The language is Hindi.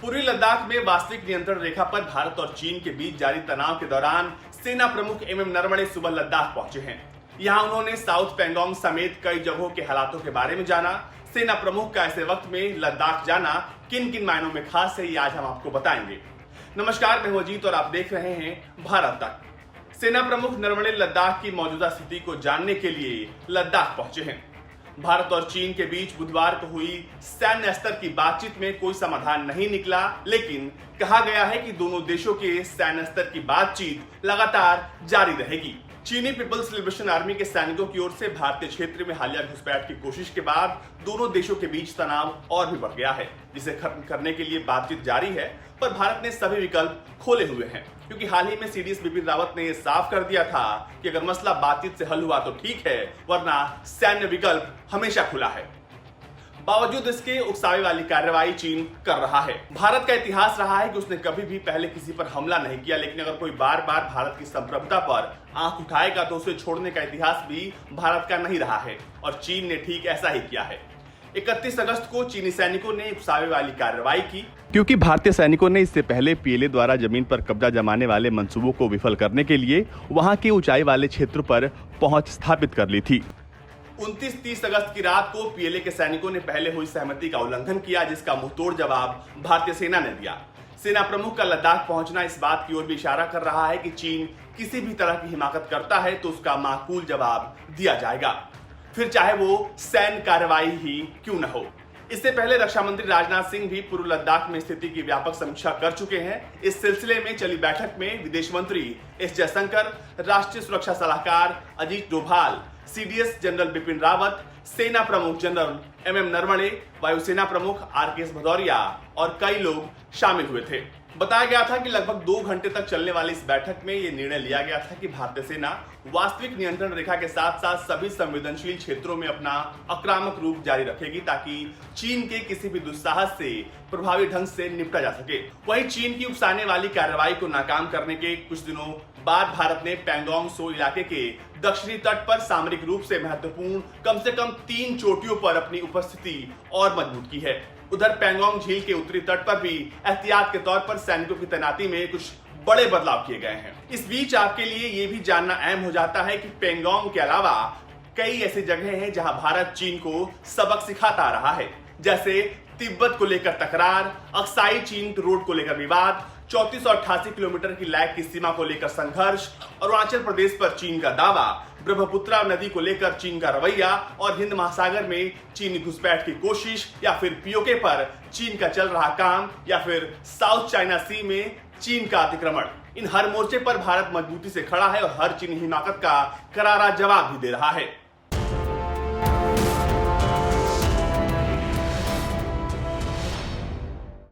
पूर्वी लद्दाख में वास्तविक नियंत्रण रेखा पर भारत और चीन के बीच जारी तनाव के दौरान सेना प्रमुख एमएम नरवणे सुबह लद्दाख पहुंचे हैं। यहां उन्होंने साउथ पैंगोंग समेत कई जगहों के हालातों के बारे में जाना। सेना प्रमुख का ऐसे वक्त में लद्दाख जाना किन किन मायनों में खास है, ये आज हम आपको बताएंगे। नमस्कार, मैं हूं अजीत और आप देख रहे हैं भारत तक। सेना प्रमुख नरवणे लद्दाख की मौजूदा स्थिति को जानने के लिए लद्दाख पहुंचे हैं। भारत और चीन के बीच बुधवार को हुई सैन्य स्तर की बातचीत में कोई समाधान नहीं निकला, लेकिन कहा गया है कि दोनों देशों के सैन्य स्तर की बातचीत लगातार जारी रहेगी। चीनी पीपल्स लिबरेशन आर्मी के सैनिकों की ओर से भारतीय क्षेत्र में हालिया घुसपैठ की कोशिश के बाद दोनों देशों के बीच तनाव और भी बढ़ गया है, जिसे खत्म करने के लिए बातचीत जारी है। पर भारत ने सभी विकल्प खोले हुए हैं, क्योंकि हाल ही में सीडीएस बिपिन रावत ने यह साफ कर दिया था कि अगर मसला बातचीत से हल हुआ तो ठीक है, वरना सैन्य विकल्प हमेशा खुला है। बावजूद इसके उकसावे वाली कार्रवाई चीन कर रहा है। भारत का इतिहास रहा है कि उसने कभी भी पहले किसी पर हमला नहीं किया, लेकिन अगर कोई बार बार भारत की संप्रभुता पर आंख उठाएगा तो उसे छोड़ने का इतिहास भी भारत का नहीं रहा है, और चीन ने ठीक ऐसा ही किया है। 31 अगस्त को चीनी सैनिकों ने उकसावे वाली कार्रवाई की, क्योंकि भारतीय सैनिकों ने इससे पहले पीएलए द्वारा जमीन पर कब्जा जमाने वाले मंसूबों को विफल करने के लिए वहां के ऊंचाई वाले क्षेत्र पर पहुंच स्थापित कर ली थी। 29-30 अगस्त की रात को पीएलए के सैनिकों ने पहले हुई सहमति का उल्लंघन किया, जिसका मुंहतोड़ जवाब भारतीय सेना ने दिया। सेना प्रमुख का लद्दाख पहुंचना इस बात की ओर भी इशारा कर रहा है कि चीन किसी भी तरह की हिमाकत करता है तो उसका माकूल जवाब दिया जाएगा, फिर चाहे वो सैन्य कार्रवाई ही क्यों न हो। इससे पहले रक्षा मंत्री राजनाथ सिंह भी पूर्व लद्दाख में स्थिति की व्यापक समीक्षा कर चुके हैं। इस सिलसिले में चली बैठक में विदेश मंत्री एस जयशंकर, राष्ट्रीय सुरक्षा सलाहकार अजीत डोभाल, सीडीएस जनरल बिपिन रावत, सेना प्रमुख जनरल एमएम नरवणे, वायुसेना प्रमुख आरकेएस भदौरिया और कई लोग शामिल हुए थे। बताया गया था कि लगभग 2 घंटे तक चलने वाली इस बैठक में यह निर्णय लिया गया था कि भारतीय सेना वास्तविक नियंत्रण रेखा के साथ साथ सभी संवेदनशील क्षेत्रों में अपना आक्रामक रूप जारी रखेगी, ताकि चीन के किसी भी दुस्साहस से प्रभावी ढंग से निपटा जा सके। वहीं चीन की उकसाने वाली कार्रवाई को नाकाम करने के कुछ दिनों बाद भारत ने पैंगोंग सो इलाके के दक्षिणी तट पर सामरिक रूप से महत्वपूर्ण कम से कम 3 चोटियों पर अपनी उपस्थिति और मजबूत की है। उधर पैंगोंग झील के उत्तरी तट पर भी एहतियात के तौर पर सैनिकों की तैनाती में कुछ बड़े बदलाव किए गए हैं। इस बीच आपके लिए ये भी जानना अहम हो जाता है कि पैंगोंग के अलावा कई ऐसी जगह हैं जहां भारत चीन को सबक सिखाता रहा है, जैसे तिब्बत को लेकर तकरार, अक्साई चीन रोड को लेकर विवाद, 34 और 88 किलोमीटर की लैग की सीमा को लेकर संघर्ष, अरुणाचल प्रदेश पर चीन का दावा, ब्रह्मपुत्रा नदी को लेकर चीन का रवैया और हिंद महासागर में चीनी घुसपैठ की कोशिश, या फिर पीओके पर चीन का चल रहा काम, या फिर साउथ चाइना सी में चीन का अतिक्रमण। इन हर मोर्चे पर भारत मजबूती से खड़ा है और हर चीनी हिमाकत का करारा जवाब भी दे रहा है।